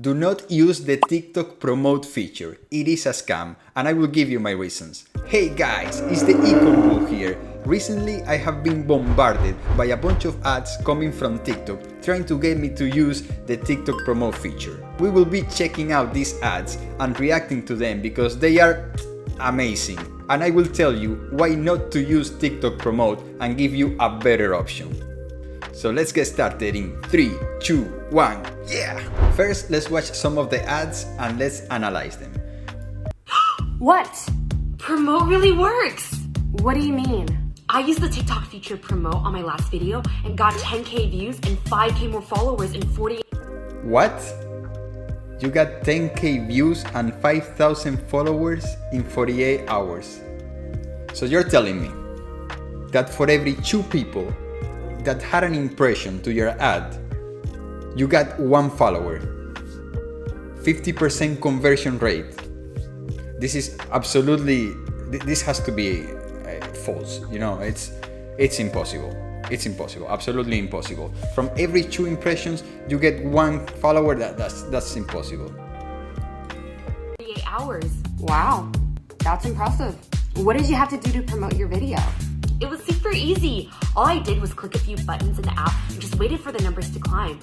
Do not use the TikTok promote feature. It is a scam, and I will give you my reasons. Hey guys, it's the Econ here. Recently, I have been bombarded by a bunch of ads coming from TikTok trying to get me to use the TikTok promote feature. We will be checking out these ads and reacting to them because they are amazing. And I will tell you why not to use TikTok promote and give you a better option. So let's get started in 3, 2, 1, yeah! First, let's watch some of the ads and let's analyze them. What? Promote really works! What do you mean? I used the TikTok feature promote on my last video and got 10k views and 5k more followers in 48. What? You got 10k views and 5,000 followers in 48 hours. So you're telling me that for every 2 people that had an impression to your ad, you got 1 follower. 50% conversion rate. This is absolutely, this has to be false. You know, it's impossible. It's impossible, absolutely impossible. From every 2 impressions, you get 1 follower. That's impossible. 48 hours. Wow, that's impressive. What did you have to do to promote your video? It was super easy. All I did was click a few buttons in the app and just waited for the numbers to climb.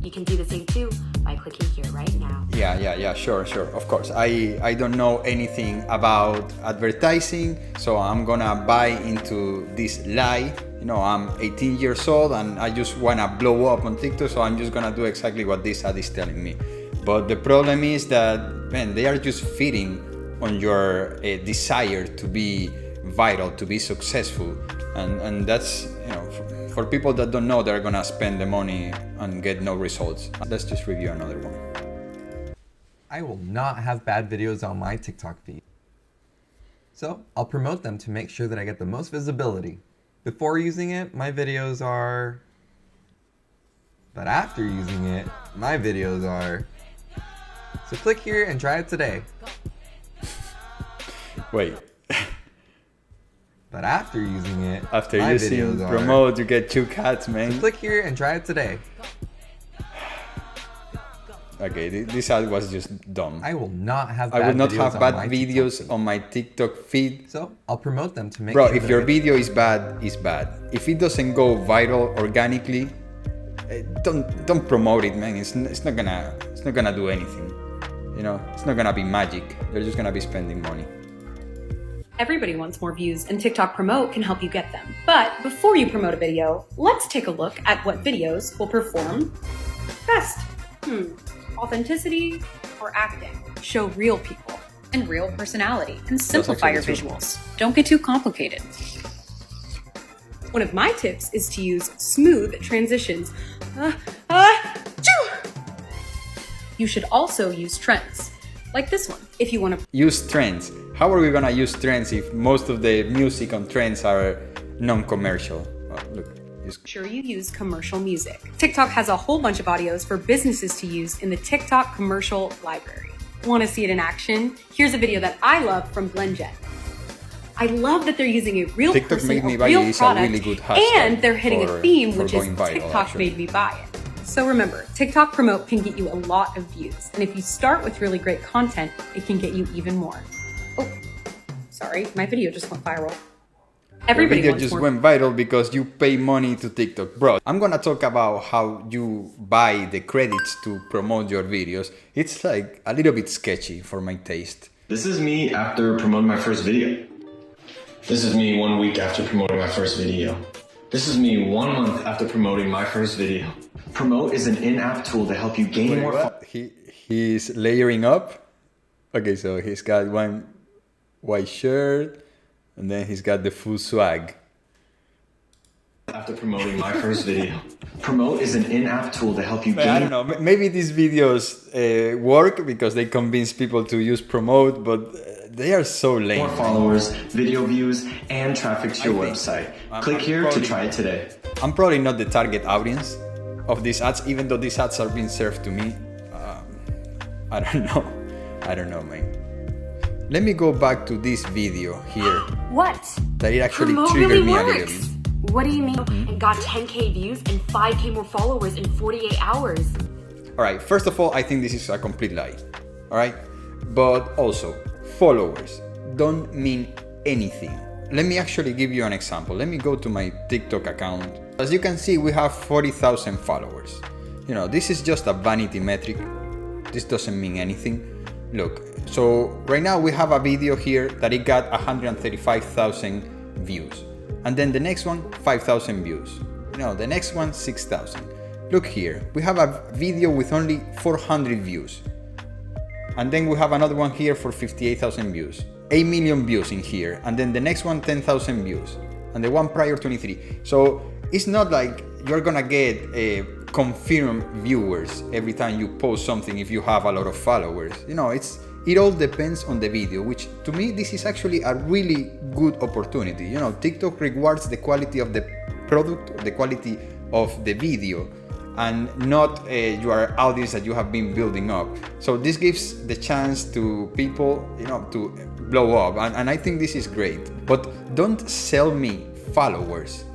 You can do the same too by clicking here right now. Yeah, sure, of course. I don't know anything about advertising, so I'm gonna buy into this lie. You know, I'm 18 years old and I just wanna blow up on TikTok, so I'm just gonna do exactly what this ad is telling me. But the problem is that, man, they are just feeding on your desire to be viral, to be successful, and that's, you know, for people that don't know, they're gonna spend the money and get no results. Let's just review another one. I will not have bad videos on my TikTok feed. So I'll promote them to make sure that I get the most visibility. Before using it, my videos are... But after using it, my videos are... So click here and try it today. Wait. But after using it, after my using videos are... promote, you get 2 cats, man. So click here and try it today. Okay, this ad was just dumb. I will not have I bad will not videos have bad on my videos TikTok on my TikTok feed. So I'll promote them to make Bro, sure if that your I get video is bad, it's bad. If it doesn't go viral organically, don't promote it, man. It's not gonna do anything. You know, it's not gonna be magic. They're just gonna be spending money. Everybody wants more views, and TikTok Promote can help you get them. But before you promote a video, let's take a look at what videos will perform best. Authenticity or acting? Show real people and real personality, and simplify your visuals. Don't get too complicated. One of my tips is to use smooth transitions. You should also use trends, like this one, if you want to use trends. How are we gonna use trends if most of the music on trends are non-commercial? Oh, look. Sure you use commercial music. TikTok has a whole bunch of audios for businesses to use in the TikTok commercial library. Want to see it in action? Here's a video that I love from GlenJet. I love that they're using a real TikTok person, made me a buy real is product, a really good hashtag and they're hitting a theme, which is viral, TikTok actually. made me buy it. So remember, TikTok Promote can get you a lot of views, and if you start with really great content, it can get you even more. Oh, sorry, my video just went viral. Everybody video just went viral because you pay money to TikTok. Bro, I'm gonna talk about how you buy the credits to promote your videos. It's like a little bit sketchy for my taste. This is me after promoting my first video. This is me 1 week after promoting my first video. This is me 1 month after promoting my first video. Promote is an in-app tool to help you gain more... He's layering up. Okay, so he's got one white shirt, and then he's got the full swag. After promoting my first video. Promote is an in-app tool to help you gain... I don't know, maybe these videos work because they convince people to use Promote, but they are so lame. More followers, video views, and traffic to your website. Click here to try it today. I'm probably not the target audience of these ads, even though these ads are being served to me. I don't know, man. Let me go back to this video here. What? That it actually Promote triggered really me a works. little bit. What do you mean? And got 10k views and 5k more followers in 48 hours. All right, first of all, I think this is a complete lie. All right, but also followers don't mean anything. Let me actually give you an example. Let me go to my TikTok account. As you can see, we have 40,000 followers. You know, this is just a vanity metric. This doesn't mean anything. Look, so right now we have a video here that it got 135,000 views. And then the next one, 5,000 views. You know, the next one, 6,000. Look here, we have a video with only 400 views. And then we have another one here for 58,000 views. 8 million views in here. And then the next one, 10,000 views. And the one prior, 23. So it's not like you're gonna get confirmed viewers every time you post something if you have a lot of followers. You know, it all depends on the video, which to me, this is actually a really good opportunity. You know, TikTok rewards the quality of the product, the quality of the video, and not your audience that you have been building up. So this gives the chance to people, you know, to blow up. And I think this is great. But don't sell me followers.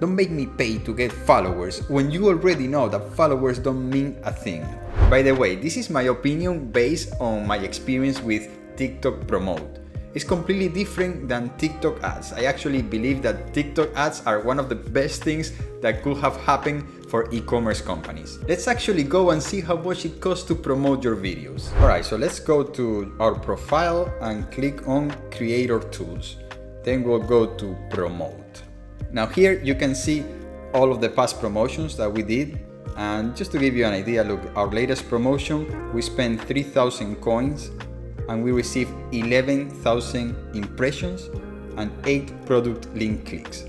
Don't make me pay to get followers when you already know that followers don't mean a thing. By the way, this is my opinion based on my experience with TikTok Promote. It's completely different than TikTok ads. I actually believe that TikTok ads are one of the best things that could have happened for e-commerce companies. Let's actually go and see how much it costs to promote your videos. Alright, so let's go to our profile and click on Creator Tools. Then we'll go to Promote. Now here you can see all of the past promotions that we did. And just to give you an idea, look, our latest promotion, we spent 3,000 coins and we received 11,000 impressions and 8 product link clicks.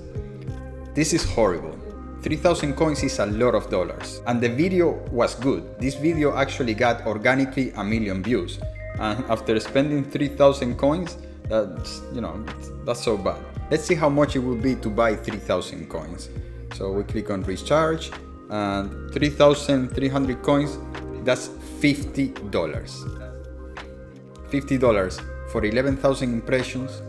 This is horrible. 3,000 coins is a lot of dollars. And the video was good. This video actually got organically 1 million views. And after spending 3,000 coins, that's so bad. Let's see how much it will be to buy 3,000 coins. So we click on recharge and 3,300 coins, that's $50. $50 for 11,000 impressions.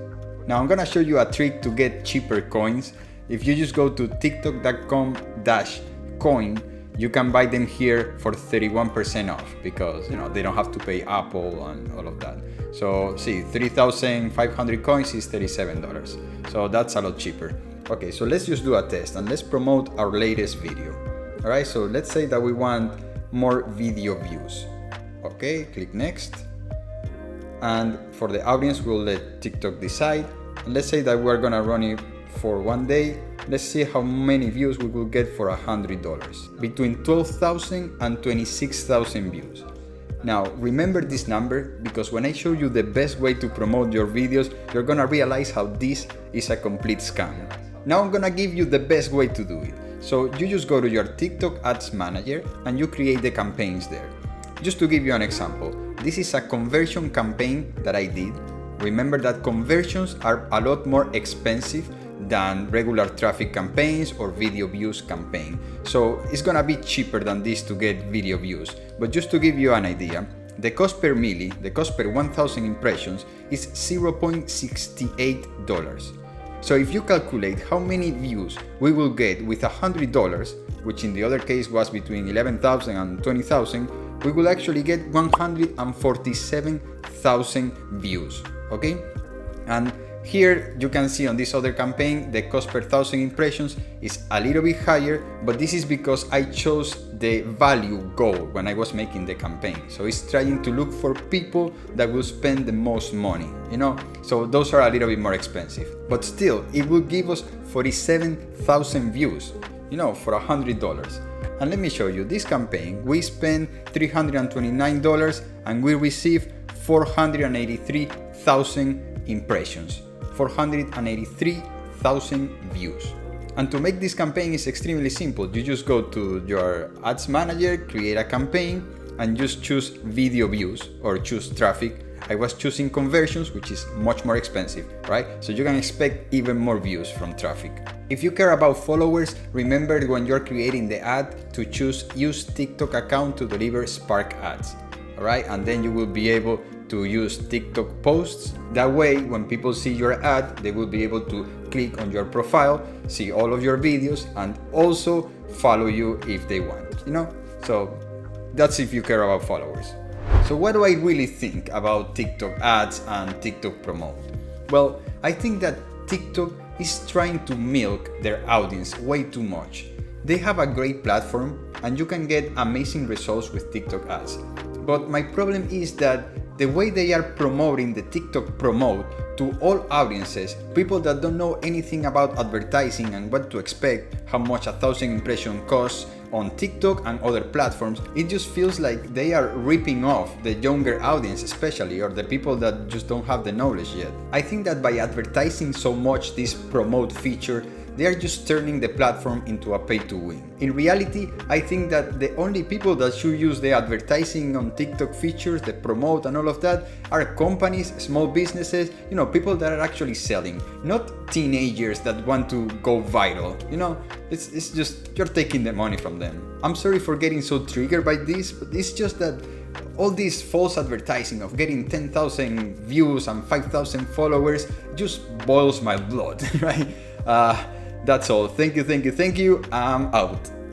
Now I'm gonna show you a trick to get cheaper coins. If you just go to tiktok.com/coin, you can buy them here for 31% off because, you know, they don't have to pay Apple and all of that. So see, 3,500 coins is $37. So that's a lot cheaper. Okay, so let's just do a test and let's promote our latest video. All right, so let's say that we want more video views. Okay, click next. And for the audience, we'll let TikTok decide. And let's say that we're gonna run it for 1 day. Let's see how many views we will get for $100. Between 12,000 and 26,000 views. Now, remember this number because when I show you the best way to promote your videos, you're gonna realize how this is a complete scam. Now I'm gonna give you the best way to do it. So you just go to your TikTok Ads Manager and you create the campaigns there. Just to give you an example, this is a conversion campaign that I did. Remember that conversions are a lot more expensive than regular traffic campaigns or video views campaign. So it's gonna be cheaper than this to get video views. But just to give you an idea, the cost per milli, the cost per 1,000 impressions is $0.68. So if you calculate how many views we will get with $100, which in the other case was between 11,000 and 20,000, we will actually get 147,000 views, okay? And here you can see on this other campaign, the cost per 1,000 impressions is a little bit higher, but this is because I chose the value goal when I was making the campaign. So it's trying to look for people that will spend the most money, you know? So those are a little bit more expensive, but still it will give us 47,000 views, you know, for $100. And let me show you this campaign. We spent $329 and we received 483,000 impressions, 483,000 views. And to make this campaign is extremely simple. You just go to your ads manager, create a campaign, and just choose video views or choose traffic. I was choosing conversions, which is much more expensive, right? So you can expect even more views from traffic. If you care about followers, remember when you're creating the ad to choose use TikTok account to deliver Spark ads, all right? And then you will be able to use TikTok posts. That way, when people see your ad, they will be able to click on your profile, see all of your videos, and also follow you if they want, you know? So That's if you care about followers. So what do I really think about TikTok ads and TikTok promote? Well, I think that TikTok is trying to milk their audience way too much. They have a great platform and you can get amazing results with TikTok ads. But my problem is that the way they are promoting the TikTok promote to all audiences, people that don't know anything about advertising and what to expect, how much 1,000 impressions costs on TikTok and other platforms, it just feels like they are ripping off the younger audience especially, or the people that just don't have the knowledge yet. I think that by advertising so much this promote feature, they are just turning the platform into a pay-to-win. In reality, I think that the only people that should use the advertising on TikTok features, the promote and all of that, are companies, small businesses, people that are actually selling, not teenagers that want to go viral. It's just, you're taking the money from them. I'm sorry for getting so triggered by this, but it's just that all this false advertising of getting 10,000 views and 5,000 followers just boils my blood, right? That's all. Thank you. I'm out.